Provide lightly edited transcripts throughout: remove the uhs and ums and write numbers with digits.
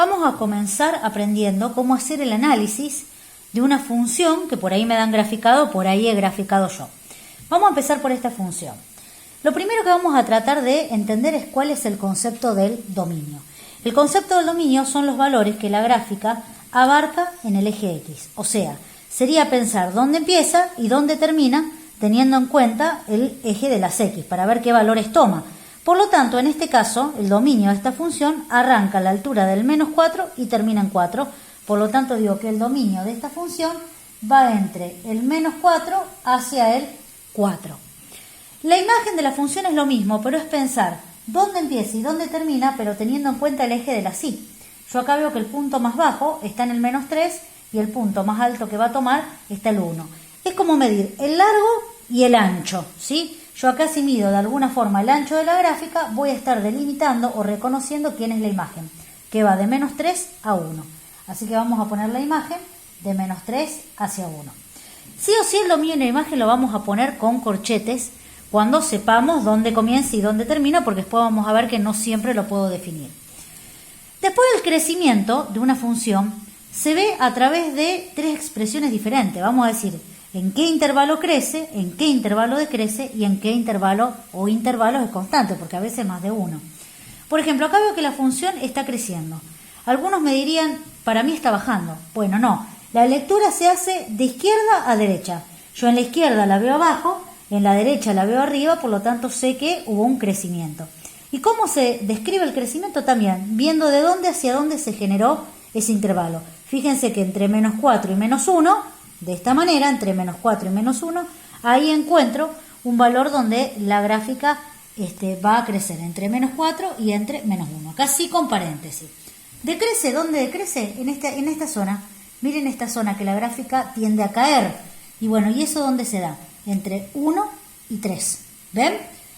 vamos a comenzar aprendiendo cómo hacer el análisis de una función que por ahí me dan graficado, por ahí he graficado yo. Vamos a empezar por esta función. Lo primero que vamos a tratar de entender es cuál es el concepto del dominio. El concepto del dominio son los valores que la gráfica abarca en el eje X. O sea, sería pensar dónde empieza y dónde termina, teniendo en cuenta el eje de las X, para ver qué valores toma. Por lo tanto, en este caso, el dominio de esta función arranca a la altura del menos 4 y termina en 4. Por lo tanto, digo que el dominio de esta función va entre el menos 4 hacia el 4. La imagen de la función es lo mismo, pero es pensar dónde empieza y dónde termina, pero teniendo en cuenta el eje de la Y. Yo acá veo que el punto más bajo está en el menos 3 y el punto más alto que va a tomar está el 1. Es como medir el largo y el ancho, ¿sí? Yo acá si mido de alguna forma el ancho de la gráfica, voy a estar delimitando o reconociendo quién es la imagen, que va de menos 3 a 1. Así que vamos a poner la imagen de menos 3 hacia 1. Sí o sí el dominio de la imagen lo vamos a poner con corchetes cuando sepamos dónde comienza y dónde termina, porque después vamos a ver que no siempre lo puedo definir. Después del crecimiento de una función se ve a través de tres expresiones diferentes. Vamos a decir en qué intervalo crece, en qué intervalo decrece y en qué intervalo o intervalos es constante, porque a veces más de uno. Por ejemplo, acá veo que la función está creciendo. Algunos me dirían, para mí está bajando. Bueno, no. La lectura se hace de izquierda a derecha. Yo en la izquierda la veo abajo, en la derecha la veo arriba, por lo tanto sé que hubo un crecimiento. ¿Y cómo se describe el crecimiento? También viendo de dónde hacia dónde se generó ese intervalo. Fíjense que entre menos 4 y menos 1, de esta manera, entre menos 4 y menos 1, ahí encuentro un valor donde la gráfica va a crecer entre menos 4 y entre menos 1. Acá sí con paréntesis. ¿Decrece? ¿Dónde decrece? En esta zona. Miren esta zona que la gráfica tiende a caer. Y bueno, ¿y eso dónde se da? Entre 1 y 3. ¿Ven?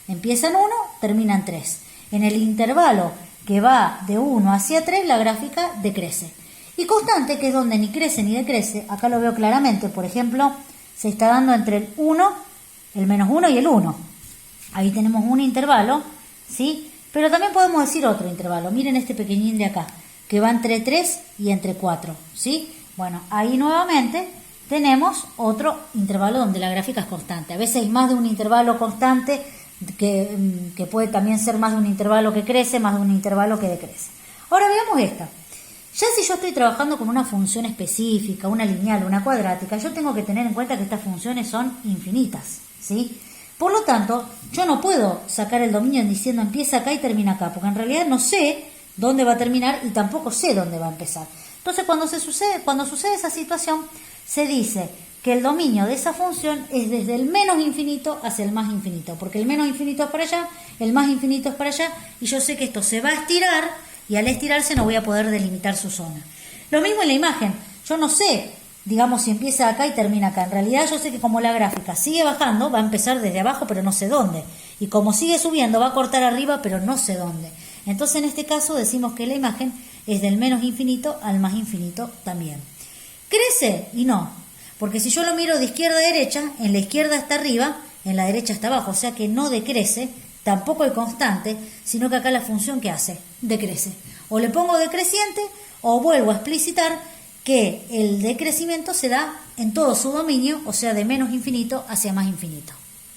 Empieza en 1, termina en 3. En el intervalo que va de 1 hacia 3, la gráfica decrece. Y constante, que es donde ni crece ni decrece, acá lo veo claramente, por ejemplo, se está dando entre el 1, el menos 1 y el 1. Ahí tenemos un intervalo, ¿sí? Pero también podemos decir otro intervalo. Miren este pequeñín de acá, que va entre 3 y entre 4, ¿sí? Bueno, ahí nuevamente tenemos otro intervalo donde la gráfica es constante. A veces hay más de un intervalo constante que puede también ser más de un intervalo que crece, más de un intervalo que decrece. Ahora veamos esta. Ya si yo estoy trabajando con una función específica, una lineal, una cuadrática, yo tengo que tener en cuenta que estas funciones son infinitas, ¿sí? Por lo tanto, yo no puedo sacar el dominio diciendo empieza acá y termina acá, porque en realidad no sé dónde va a terminar y tampoco sé dónde va a empezar. Entonces, cuando sucede esa situación, se dice que el dominio de esa función es desde el menos infinito hacia el más infinito, porque el menos infinito es para allá, el más infinito es para allá, y yo sé que esto se va a estirar, y al estirarse no voy a poder delimitar su zona. Lo mismo en la imagen. Yo no sé, digamos, si empieza acá y termina acá. En realidad yo sé que como la gráfica sigue bajando, va a empezar desde abajo, pero no sé dónde. Y como sigue subiendo, va a cortar arriba, pero no sé dónde. Entonces, en este caso, decimos que la imagen es del menos infinito al más infinito también. ¿Crece? Y no. Porque si yo lo miro de izquierda a derecha, en la izquierda está arriba, en la derecha está abajo. O sea que no decrece. Tampoco es constante, sino que acá la función que hace, decrece. O le pongo decreciente o vuelvo a explicitar que el decrecimiento se da en todo su dominio, o sea, de menos infinito hacia más infinito.